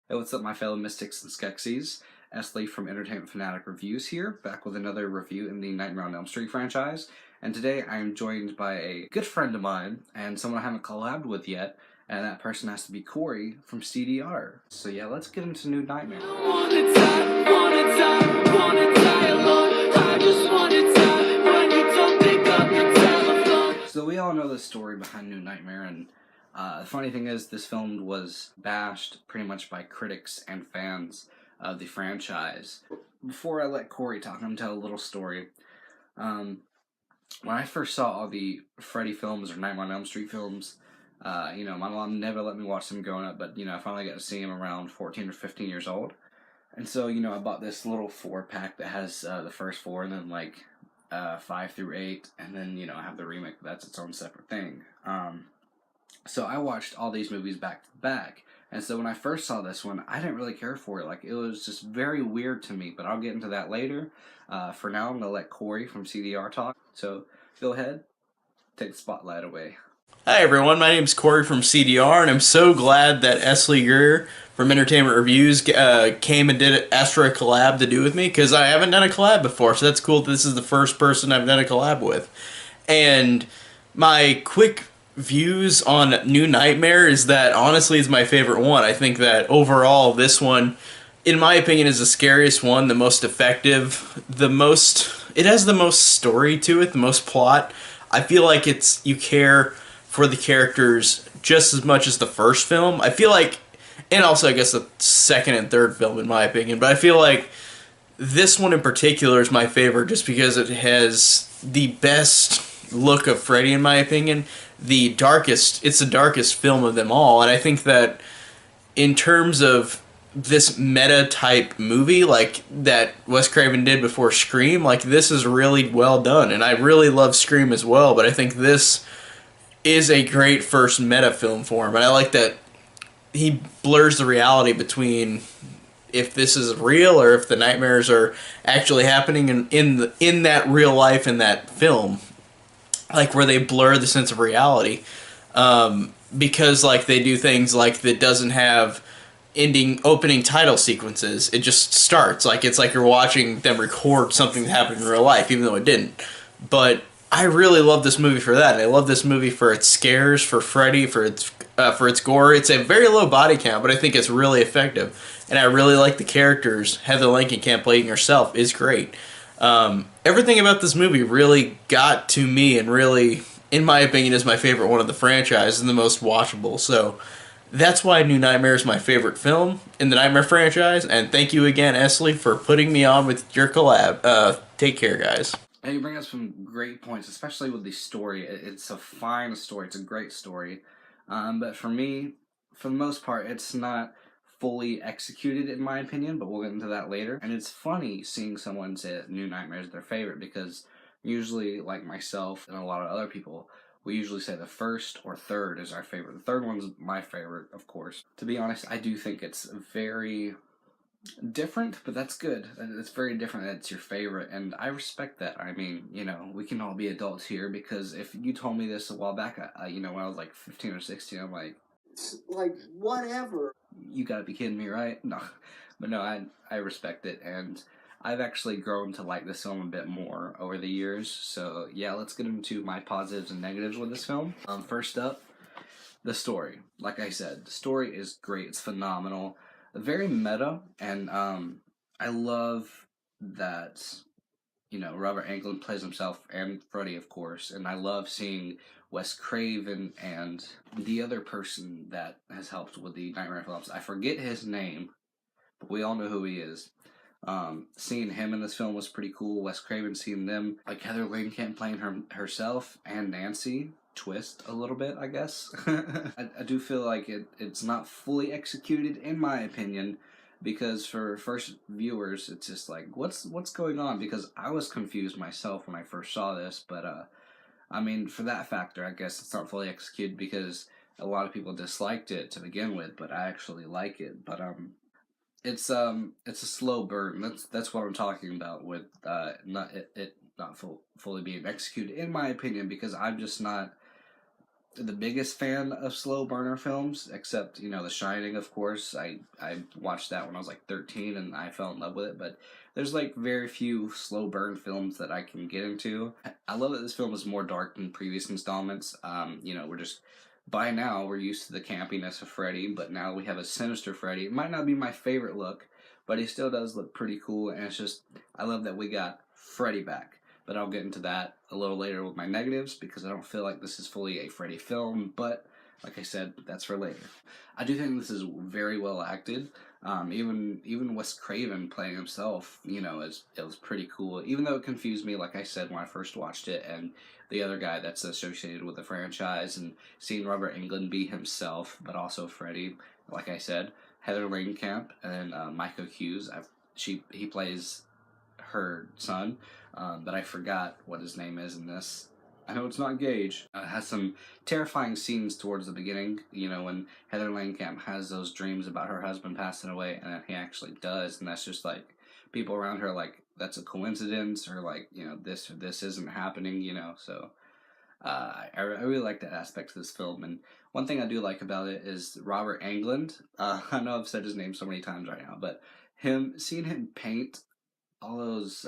Hey, what's up, my fellow mystics and Skeksis? Esley from Entertainment Fanatic Reviews here, back with another review in the Nightmare on Elm Street franchise. And today I am joined by a good friend of mine, and someone I haven't collabed with yet, and that person has to be Cory from CDR. So yeah, let's get into New Nightmare. So we all know the story behind New Nightmare, and the funny thing is, this film was bashed pretty much by critics and fans of the franchise. Before I let Cory talk, I'm going to tell a little story. When I first saw all the Freddy films or Nightmare on Elm Street films, my mom never let me watch them growing up, but, I finally got to see them around 14 or 15 years old. And so, I bought this little 4-pack that has the first 4 and then, 5 through 8, and then, I have the remake, but that's its own separate thing. So I watched all these movies back to back, and so when I first saw this one, I didn't really care for it. It was just very weird to me, but I'll get into that later. For now, I'm going to let Cory from CDR talk, so go ahead, take the spotlight away. Hi everyone, my name is Cory from CDR, and I'm so glad that Esley Greer from Entertainment Reviews came and asked for a collab to do with me, because I haven't done a collab before, so that's cool that this is the first person I've done a collab with. And my quick views on New Nightmare is that honestly it's my favorite one. I think that overall this one, in my opinion, is the scariest one, the most effective, it has the most story to it, the most plot. I feel like you care for the characters just as much as the first film. I feel like, and also I guess the second and third film in my opinion, but I feel like this one in particular is my favorite just because it has the best look of Freddy in my opinion. It's the darkest film of them all, and I think that in terms of this meta type movie like that Wes Craven did before Scream, this is really well done, and I really love Scream as well, but I think this is a great first meta film for him, and I like that he blurs the reality between if this is real or if the nightmares are actually happening in that real life in that film, where they blur the sense of reality, because they do things that doesn't have opening title sequences. It just starts it's like you're watching them record something that happened in real life, even though it didn't. But I really love this movie for that. And I love this movie for its scares, for Freddy, for its gore. It's a very low body count, but I think it's really effective. And I really like the characters. Heather Langenkamp playing herself is great. Everything about this movie really got to me, and really, in my opinion, is my favorite one of the franchise and the most watchable. So that's why New Nightmare is my favorite film in the Nightmare franchise. And thank you again, Esley, for putting me on with your collab. Take care, guys. And you bring up some great points, especially with the story. It's a fine story. It's a great story. But for me, for the most part, it's not fully executed in my opinion, but we'll get into that later. And it's funny seeing someone say that New Nightmare is their favorite, because usually, like myself and a lot of other people, we usually say the first or third is our favorite. The third one's my favorite, of course. To be honest, I do think it's very different, but that's good. It's very different that it's your favorite, and I respect that. I mean, we can all be adults here, because if you told me this a while back, when I was 15 or 16, I'm whatever. You gotta be kidding me, right? No. But no, I respect it, and I've actually grown to like this film a bit more over the years. So yeah, let's get into my positives and negatives with this film. First up, the story. Like I said, the story is great. It's phenomenal. Very meta, and I love that, Robert Englund plays himself and Freddy, of course, and I love seeing Wes Craven and the other person that has helped with the Nightmare films. I forget his name, but we all know who he is. Seeing him in this film was pretty cool. Wes Craven, seeing them, Heather Langenkamp playing herself and Nancy, twist a little bit, I guess. I do feel like it's not fully executed, in my opinion, because for first viewers, it's just what's going on? Because I was confused myself when I first saw this, but I mean, for that factor, I guess it's not fully executed, because a lot of people disliked it to begin with, but I actually like it. But it's a slow burn. That's what I'm talking about with not fully being executed, in my opinion, because I'm just not the biggest fan of slow burner films, except, you know, The Shining, of course. I watched that when I was like 13 and I fell in love with it, but there's like very few slow burn films that I can get into. I love that this film is more dark than previous installments. You know, we're just, by now, we're used to the campiness of Freddy, but now we have a sinister Freddy. It might not be my favorite look, but he still does look pretty cool, and it's just, I love that we got Freddy back. But I'll get into that a little later with my negatives because I don't feel like this is fully a Freddy film. But like I said, that's for later. I do think this is very well acted. Even Wes Craven playing himself, you know, it was pretty cool. Even though it confused me, like I said when I first watched it, and the other guy that's associated with the franchise, and seeing Robert Englund be himself, but also Freddy. Like I said, Heather Langenkamp and Micah Hughes. He plays her son, but I forgot what his name is in this. I know it's not Gage. It has some terrifying scenes towards the beginning, you know, when Heather Langenkamp has those dreams about her husband passing away, and then he actually does, and that's just like, people around her like, that's a coincidence, or like, you know, this isn't happening, you know, so I really like that aspect of this film, and one thing I do like about it is Robert Englund. I know I've said his name so many times right now, but seeing him paint all those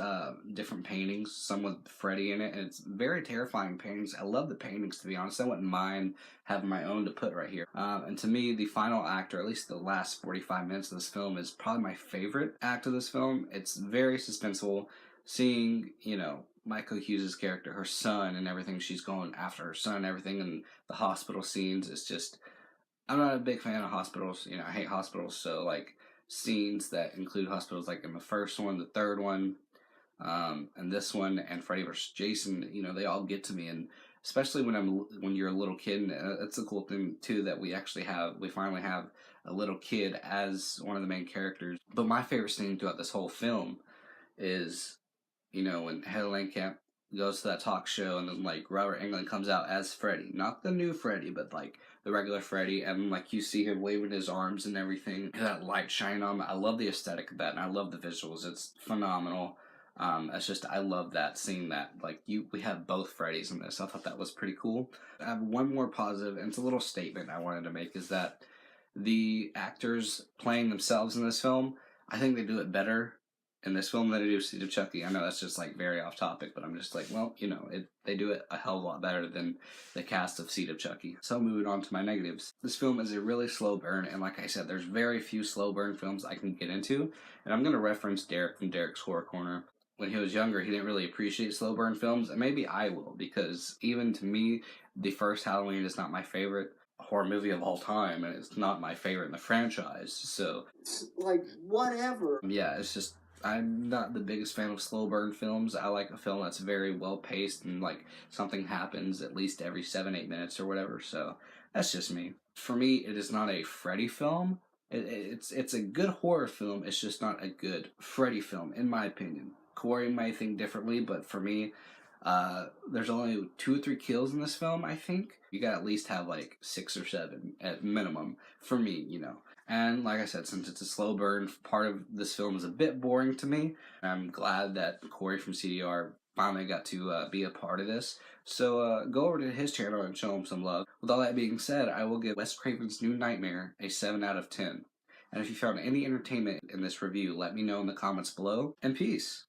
different paintings, some with Freddy in it, and it's very terrifying paintings. I love the paintings, to be honest. I wouldn't mind having my own to put right here. And to me, the final act, or at least the last 45 minutes of this film, is probably my favorite act of this film. It's very suspenseful. Seeing, you know, Michael Hughes' character, her son, and everything, she's going after her son and everything, and the hospital scenes, it's just, I'm not a big fan of hospitals. You know, I hate hospitals. So like scenes that include hospitals, like in the first one, the third one, and this one, and Freddy vs. Jason, you know, they all get to me, and especially when you're a little kid, and that's a cool thing too that we finally have a little kid as one of the main characters. But my favorite scene throughout this whole film is, you know, when Heather Langenkamp goes to that talk show, and then like Robert Englund comes out as Freddy, not the new Freddy, but like the regular Freddy, and like you see him waving his arms and everything, that light shining on him. I love the aesthetic of that, and I love the visuals. It's phenomenal. It's just, I love that scene that like we have both Freddys in this. I thought that was pretty cool. I have one more positive, and it's a little statement I wanted to make, is that the actors playing themselves in this film, I think they do it better in this film than they do Seed of Chucky. I know that's just like very off topic, but I'm just like, well, you know, they do it a hell of a lot better than the cast of Seed of Chucky. So moving on to my negatives. This film is a really slow burn, and like I said, there's very few slow burn films I can get into, and I'm going to reference Derek from Derek's Horror Corner. When he was younger, he didn't really appreciate slow burn films, and maybe I will, because even to me, the first Halloween is not my favorite horror movie of all time, and it's not my favorite in the franchise, so it's like, whatever. Yeah, it's just, I'm not the biggest fan of slow burn films. I like a film that's very well paced, and like something happens at least every 7-8 minutes or whatever, so that's just me. For me, it is not a Freddy film. It's a good horror film, it's just not a good Freddy film, in my opinion. Cory might think differently, but for me, there's only 2 or 3 kills in this film, I think. You gotta at least have like 6 or 7 at minimum, for me, you know. And like I said, since it's a slow burn, part of this film is a bit boring to me. I'm glad that Cory from CDR finally got to be a part of this. So go over to his channel and show him some love. With all that being said, I will give Wes Craven's New Nightmare a 7 out of 10. And if you found any entertainment in this review, let me know in the comments below. And peace!